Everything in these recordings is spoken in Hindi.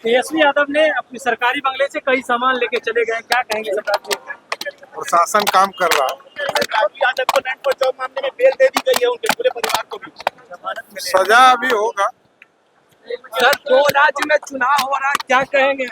तेजस्वी यादव ने अपनी सरकारी बंगले से कई सामान लेके चले गए, क्या कहेंगे सरकार को? प्रशासन काम कर रहा है। यादव को 9/4 मामले में बेल दे दी गई है, उनके पूरे परिवार को भी सजा भी होगा। सर, 2 राज्य में चुनाव हो रहा है, क्या कहेंगे?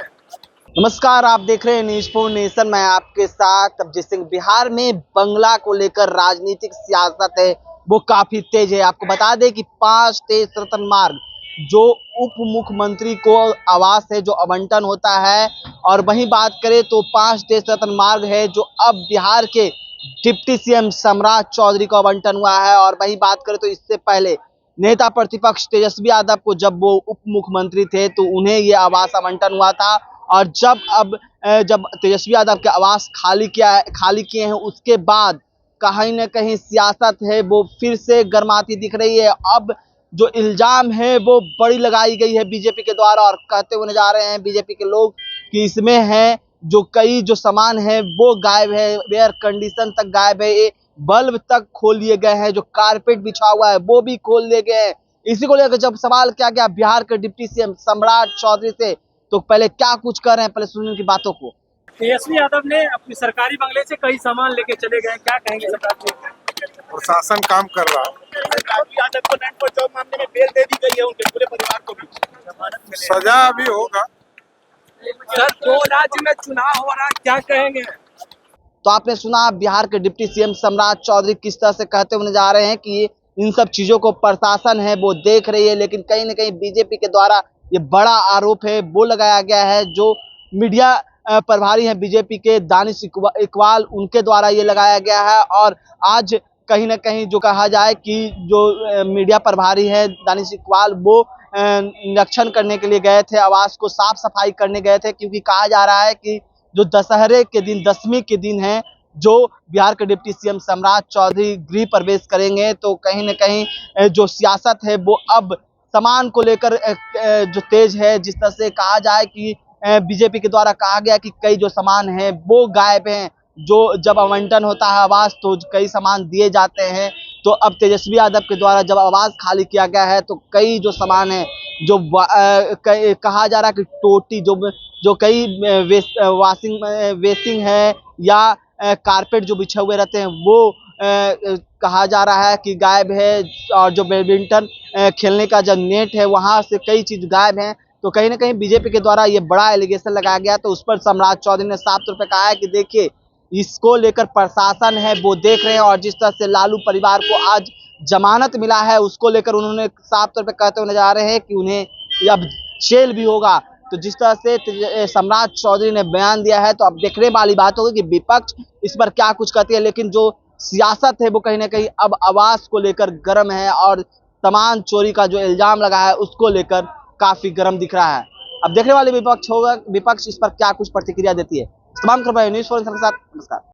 नमस्कार, आप देख रहे हैं न्यूज़ फॉर नेशन। मैं आपके साथ अभिजीत सिंह। बिहार में बंगला को लेकर राजनीतिक सियासत है वो काफी तेज है। आपको बता दें कि 5 तेज रतन मार्ग जो उप मुख्यमंत्री को आवास है जो आवंटन होता है, और वहीं बात करें तो 5 तेज रतन मार्ग है जो अब बिहार के डिप्टी सीएम सम्राट चौधरी को आवंटन हुआ है। और वहीं बात करें तो इससे पहले नेता प्रतिपक्ष तेजस्वी यादव को जब वो उप मुख्यमंत्री थे तो उन्हें ये आवास आवंटन हुआ था। और जब तेजस्वी यादव के आवास खाली किए हैं, उसके बाद कहीं ना कहीं सियासत है वो फिर से गर्माती दिख रही है। अब जो इल्जाम है वो बड़ी लगाई गई है बीजेपी के द्वारा, और कहते हुए जा रहे हैं बीजेपी के लोग कि इसमें है जो कई जो सामान है वो गायब है, एयर कंडीशन तक गायब है, ये बल्ब तक खोल लिए गए हैं, जो कारपेट बिछा हुआ है वो भी खोल लिए गए हैं। इसी को लेकर जब सवाल किया गया बिहार के डिप्टी सीएम सम्राट चौधरी से, तो पहले क्या कुछ कर रहे हैं, पहले सुनिए उनकी बातों को। तेजस्वी यादव ने अपनी सरकारी बंगले से कई सामान लेके चले गए, क्या कहेंगे सरकार को? प्रशासन काम कर रहा है। यादव को 9/4 मामले में बेल दे दी गई है, उनके पूरे परिवार को भी सजा भी होगा। सर, 2 राज्य में चुनाव हो रहा है, क्या कहेंगे? तो आपने सुना बिहार के डिप्टी सीएम सम्राट चौधरी किस तरह से कहते हुए जा रहे हैं कि इन सब चीजों को प्रशासन है वो देख रही है, लेकिन कहीं ना कहीं बीजेपी के द्वारा ये बड़ा आरोप है वो लगाया गया है। जो मीडिया प्रभारी हैं बीजेपी के दानिश इकबाल, उनके द्वारा ये लगाया गया है। और आज कहीं ना कहीं जो कहा जाए कि जो मीडिया प्रभारी है दानिश इकबाल, वो निरीक्षण करने के लिए गए थे, आवास को साफ सफाई करने गए थे, क्योंकि कहा जा रहा है कि जो दशहरे के दिन, दशमी के दिन है, जो बिहार के डिप्टी सीएम सम्राट चौधरी गृह प्रवेश करेंगे, तो कहीं ना कहीं जो सियासत है वो अब सामान को लेकर जो तेज है। जिस तरह से कहा जाए कि बीजेपी के द्वारा कहा गया कि कई जो सामान है वो गायब हैं, जो जब आवंटन होता है आवास तो कई सामान दिए जाते हैं, तो अब तेजस्वी यादव के द्वारा जब आवास खाली किया गया है तो कई जो सामान है जो कहा जा रहा है कि टोटी जो कई वेसिंग है या कारपेट जो बिछे हुए रहते हैं वो कहा जा रहा है कि गायब है। और जो बैडमिंटन खेलने का जो नेट है वहां से कई चीज गायब हैं। तो कहीं ना कहीं बीजेपी के द्वारा ये बड़ा एलिगेशन लगाया गया, तो उस पर सम्राट चौधरी ने साफ तौर पर कहा है कि देखिए इसको लेकर प्रशासन है वो देख रहे हैं। और जिस तरह से लालू परिवार को आज जमानत मिला है उसको लेकर उन्होंने साफ तौर पर कहते हुए जा रहे हैं कि उन्हें अब जेल भी होगा। तो जिस तरह से सम्राट चौधरी ने बयान दिया है, तो अब देखने वाली बात होगी कि विपक्ष इस पर क्या कुछ कहती है। लेकिन जो सियासत है वो कहीं ना कहीं अब आवास को लेकर गर्म है, और सामान चोरी का जो इल्जाम लगा है उसको लेकर काफी गर्म दिख रहा है। अब देखने वाले विपक्ष इस पर क्या कुछ प्रतिक्रिया देती है। तमाम खबरें न्यूज़ फॉर नेशन के साथ। नमस्कार।